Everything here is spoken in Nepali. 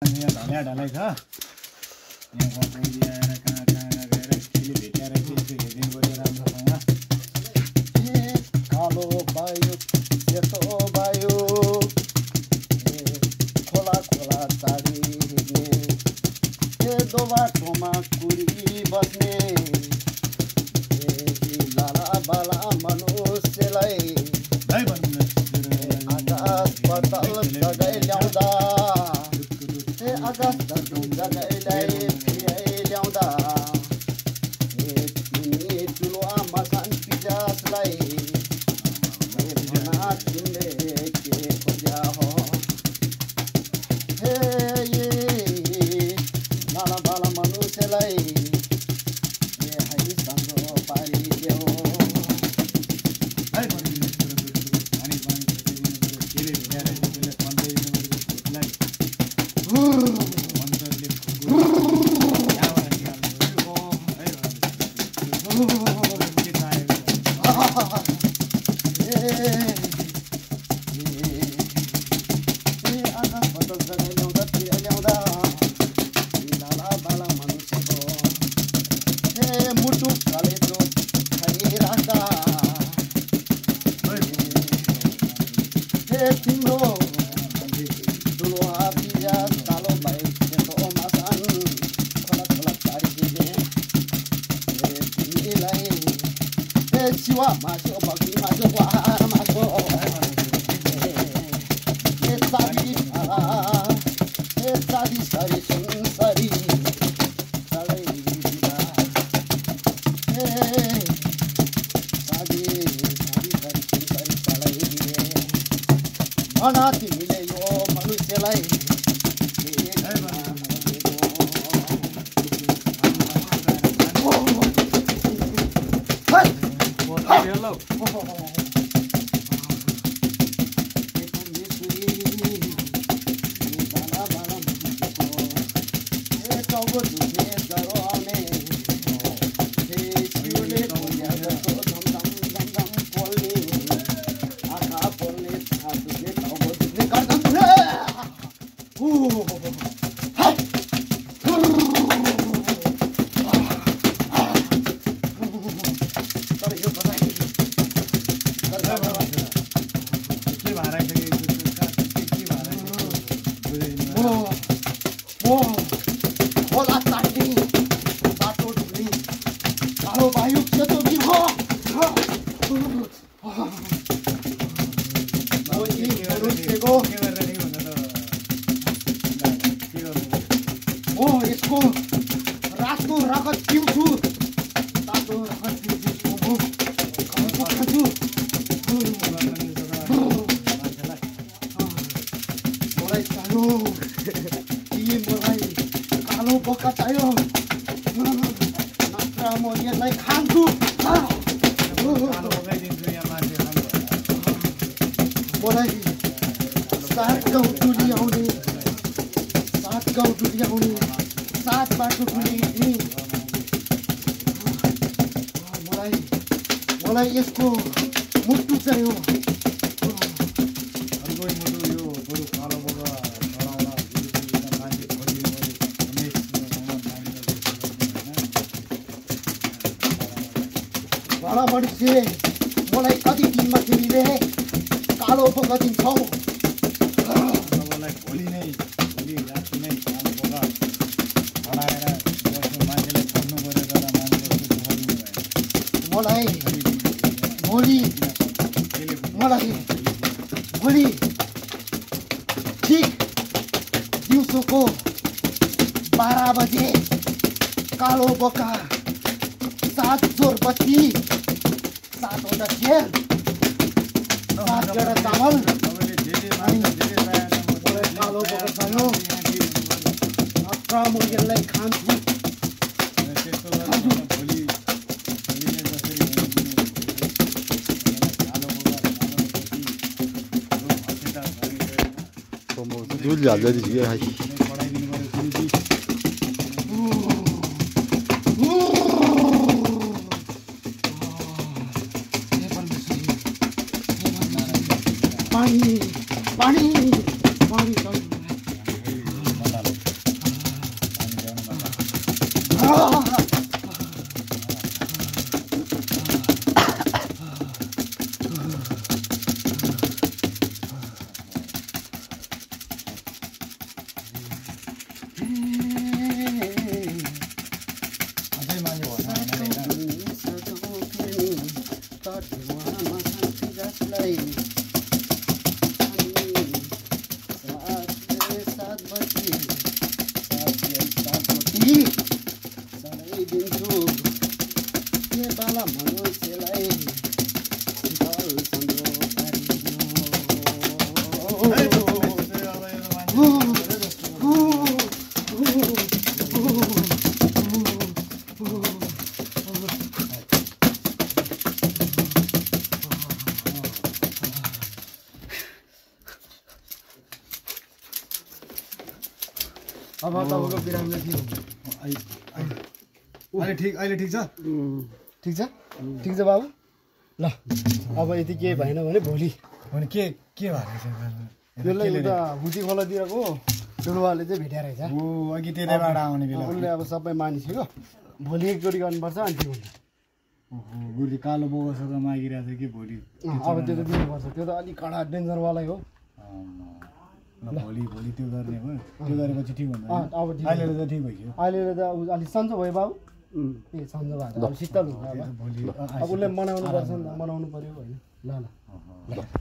ढालै ढालै छ यहाँ गफौली आएर कहाँ गएर केले भेट्या रहेछ यसो हेरिदिनु पर्यो राम्रोसँग कालो बायो सेतो बायो खोला खोला चाडी हिँड्ने बाटोमा कुरी बस्ने लाला बाला मनुष्यलाई आकाश पतल जगाइ ल्याउँदा आकाश जगाइलाई ल्याउँदा तिमी ठुलो आमा शान्ति जसलाई तिमीले के खोज्या हो हे लाला बाला मनुष्यलाई सम्झो पारिदेऊ तिम्रो ठुलो हात्ती कालो भाइ सेतो मसान खोला खोला पारिदिने तिमीलाई शिवा मासो भक्ति मासो वार मासो सादी सरी सुनसरी साडी भन तिमीले यो मनुष्यलाई खोला चाट्ने बाटो ढुक्ने कालो वायु सेतो बिर्ख यसको रातको रगत पिउँछु तातो रगत पिउँछु खान्छु मलाई चाहियो मलाई कालो बोका चाहियो नत्र म यसलाई खान्छु मलाई 7 गाउँ डुलिआउने 7 बाटो डुलिने मलाई यसको मुटु चाहियो बडा बढी मलाई कति दिनमा तिमीले कालो बोका दिन्छौ मलाई भोलि ठिक दिउँसोको 12 बजे कालो बोका 7 चोर बत्ती 7वटा खेल 7 चामल कालो बोका खानु नत्र म यसलाई खान्छु दूध ज़्यादा दीजिए भाई पानी अझै मान्छे भर्न अब तपाईँको बिरामी के हुन्छ अहिले ठिक छ ठिक छ ठिक छ बाबु ल अब यति केही भएन भने भोलि भने के भएको त्यसलाई उता भुटी खोलातिरको डुलुवाले चाहिँ भेट्या रहेछ ओ अघि त्यतैबाट आउने बेला उसले अब सबै मानिसक्यो भोलि एकचोटि गर्नुपर्छ अनि ठिक हुन्छ ओहो गुरुले कालो बोगसर मागिरहेको थियो कि भोलि अब त्यो त दिनुपर्छ त्यो त अलिक कडा डेन्जरवालै हो भोलि त्यो गर्ने भयो त्यो गरेपछि ठिक हुन्छ अब ठिक अहिले त ठिक भइसक्यो अहिले त अलिक सन्चो भयो बाबु ए सन्चो भएको अब शीतल हुन्छ अब भोलि अब उसले मनाउनु पर्छ नि त मनाउनु पर्यो होइन ल ल